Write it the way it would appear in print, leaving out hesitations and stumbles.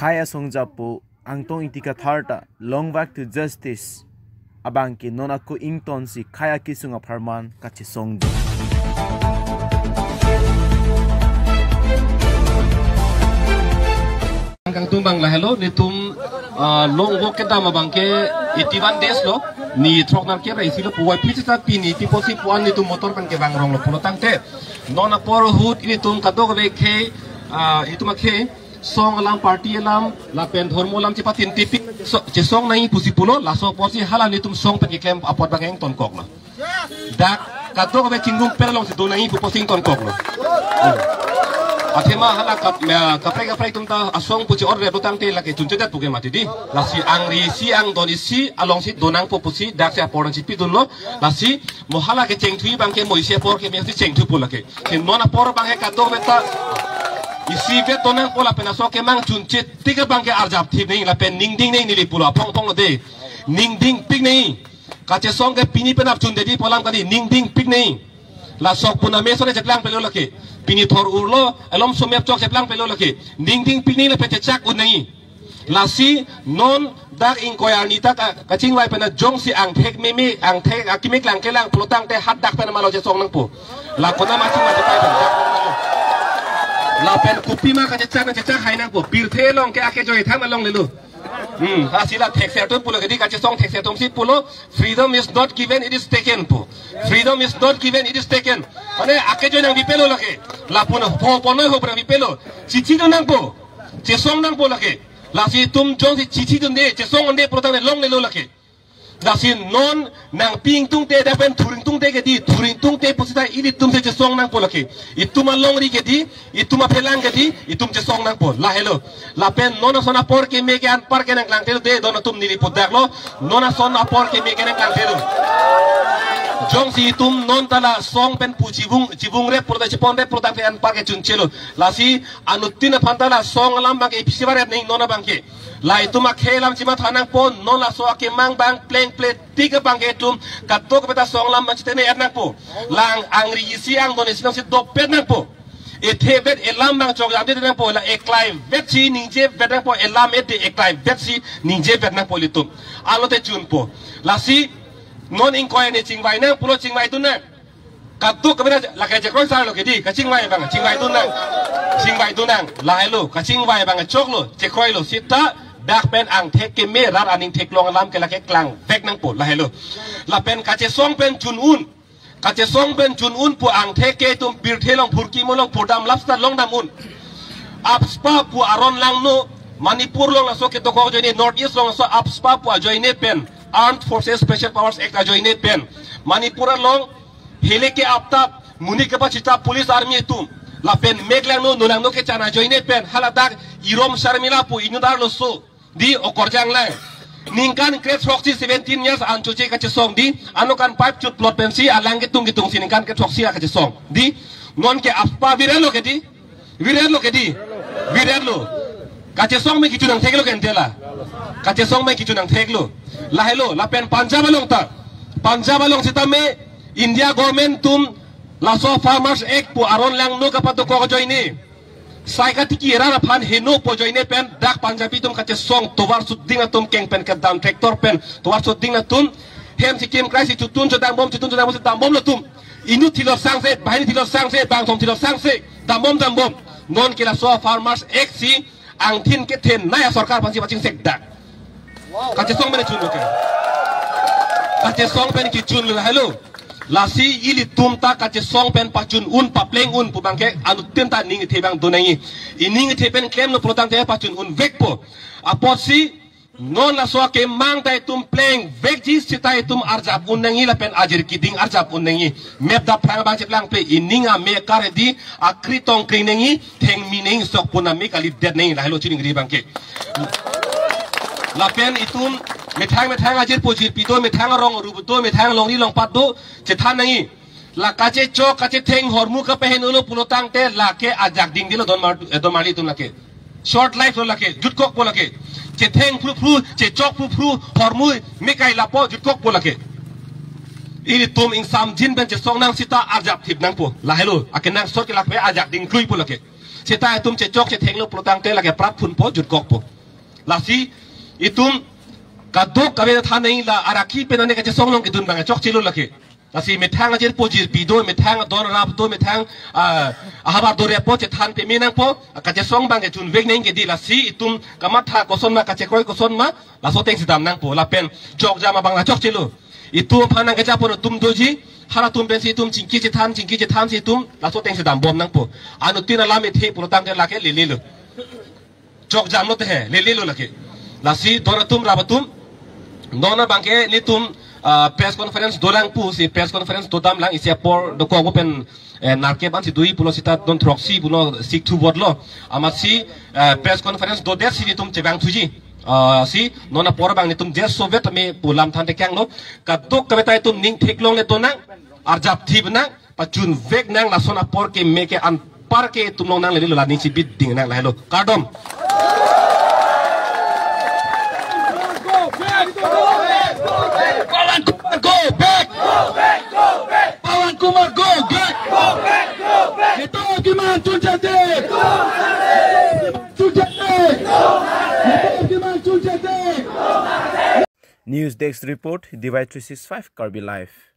khaya songjapo angtong itika tharta long back to justice abangki nonako ington si khaya kisunga farman kachi songdi Kang tumbang lah hello ni tum long walk kita mabangke 81 days lo ni trok nam ke rai silo puai pita pini ti posi puan ni tum motor kan ke bang rong lo pulo tangte nona por hood ini tum kadok ve ke itu makhe song alam party alam la pen dhormo alam ci patin tipi ci song nai pusi pulo la so posi hala ni tum song pe kem apot bang ton kok lo dak kadok ve cinggung pelong si donai pu posi ton kok lo Athema hala kapre tumta asong puci order butang te laki tuncedat puke mati di lasi angri si ang doni si along si donang popusi dak sia poran si pidun lo lasi mohala ke cengtui bangke moisia por ke mesti cengtui pula ke nona por bangke kato beta isi vet donang pola penaso ke mang cuncet tiga bangke arjap tip nei la pen ning ding nei nili pula pong pong lo de ning ding pik nei kace song ke pini penap cun dedi polam kadi ning ding pik nei la sok puna meso le jeklang pelo laki pini thor urlo alom somep chok jeklang pelo laki ding ding pini le pete chak unai lasi non dak ing koyanita kaching wai pena jong si ang thek meme ang thek akimik lang kelang plotang te hat dak pena malo je song nang po la kona ma ching ma je pai la pen kupi ma ka je chak hai nang po pir the long ke ake joy thang long le lu hasila thek se to pulo gedi kache song thek se tom si pulo freedom is not given it is taken po freedom is not given it is taken ane ake joy nang bipelo lake la puno po pono ho pra bipelo chichi do nang po che song nang po lake la si tum jong si chichi do ne che song ande protang long le lo lake la si non nang ping tung te da pen thuring tung te gedi thuring tung te posita ili tum se che song nang po lake ituma long ri gedi ituma phelang gedi itum che song nang po la hello la pen nona sona por ke me ke an par ke nang lang te de dona tum nili podak lo nona sona por ke me ke nang lang te lo jong si tum non tala song pen pu jibung re porda chipon re porda pe an par ke chunchelo la si anutina phantala song alam ba ke pisibar nei nona bangke la ituma khelam chima thanang po nona so ke mang bang pleng plate tiga bangke tum katok beta song lam ma chitene ernang po lang angri isi ang doni sinang si dopet nang po ethebet elam bang chok yam de nang po la eklai vet si ningje vet nang po elam et de eklai vet si ningje vet nang po litum alote chun po la si non in koy ne chingwai nang pulo chingwai tu nang katuk kabena la ka je kroi sar lo ke di ka chingwai bang chingwai tu nang la hello ka chingwai bang chok lo je kroi lo sita dak pen ang thek ke me rar aning thek long lam ke la ke klang vek nang po la hello la pen ka che song pen chun un ka che song pen chun un pu ang thek ke tum pir thelong phurki mo long phodam lapsta long dam un apspa pu aron lang no manipur long la so ke to ko joine north east long so apspa pu joine pen armed forces special powers act joine pen manipur long hele ke apta muni ke pachita police army tum la pen meglang no nunang no ke chana joine pen haladak irom sharmila pu inudar lo so di okorjang lang ningkan kret soksi 17 years an chuche ka chesong di anokan pipe chut plot pensi alang ke tung siningkan ke soksi ka chesong di non ke appa virelo ke di virelo ka chesong me kichunang theklo kentela ka chesong me kichunang theklo la hello la pen panjab along sitame India government tum laso farmers act pu aron lang no kapato ko joine saika tiki era phan heno po joine pen dak panjabi tum kache song tobar sudding tum keng pen ka dam tractor pen tobar sudding tum hem sikim crisis tutun chodang bom dam bom lo tum inu thilo sangse bahini thilo sangse bang thom thilo sangse dam bom non kila so farmers act si ang thin ke then naya sarkar pansi paching sekda kache song mene chun lo ke kache song pen ki chun lo hello lasi ili tumta kache song pen pachun un papleng un pubangke anu tenta ning thebang donai ining theben klem no protang te pachun un vekpo aposi non la so ke mang tai tum pleng vekji sitai tum arjap un nangi la pen ajir kiding arjap un nangi mep da prang bang cheplang pe ininga me kare di akri tong kring nangi theng mining sok punami kali det nangi la helo chining ri bangke la pen itum methang ajir pojir pito methang rong rubuto methang long ni long patdo chethan nangi la kache chok kache theng hormu ka pehen ulo pulotang te la ke ajak ding dilo don mali tum lake short life lo lake jutkok po lake che theng pru che chok pru hormu mekai lapo jutkok po lake ini tum ing sam jin ben che song nang sita ajak thip nang po la hello akenang sort ke lak pe ajak ding klui po lake sita tum che chok che theng lo pulotang te lake prap phun po jutkok po lasi itum kaduk kabe tha nei la araki pe nane ka che song long ki dun bang chok chilu laki lasi methang ajer pojir pido methang don rap to methang ahaba dore po che than pe minang po ka che song bang ke chun vek nei ke di lasi itum kamatha koson ma ka che koi koson ma la so teng sidam nang po la pen chok jama bang la chok chilu itu panang ke japon tum doji hara tum ben si tum chingki che tham si tum la so teng sidam bom nang po anu tina la me the pu tang ke la ke le le lu chok jam lo te he le le lu la ke lasi dora tum rabatum nona bangke ni tum press conference dolang pu si press conference totam lang isia por do ko open narke ban si dui pulo sita don troxy pulo sik tu bodlo amat si press conference do der si tum chebang tuji si nona por bang ni tum des soviet me pulam than te kyang no ka tok ka betai tum ning thek long le to nang arjap thib nang pachun vek nang la sona por ke me ke an par ke tum long nang le la ni si bit ding nang la hello kardom Pawan Kumar go back! Go back! Go back! Pawan Kumar go back! Go back! Go back! Ito kiman Chuljate! Chuljate! Ito kiman Chuljate! News Desk Report, Divide 365, Karbi Live.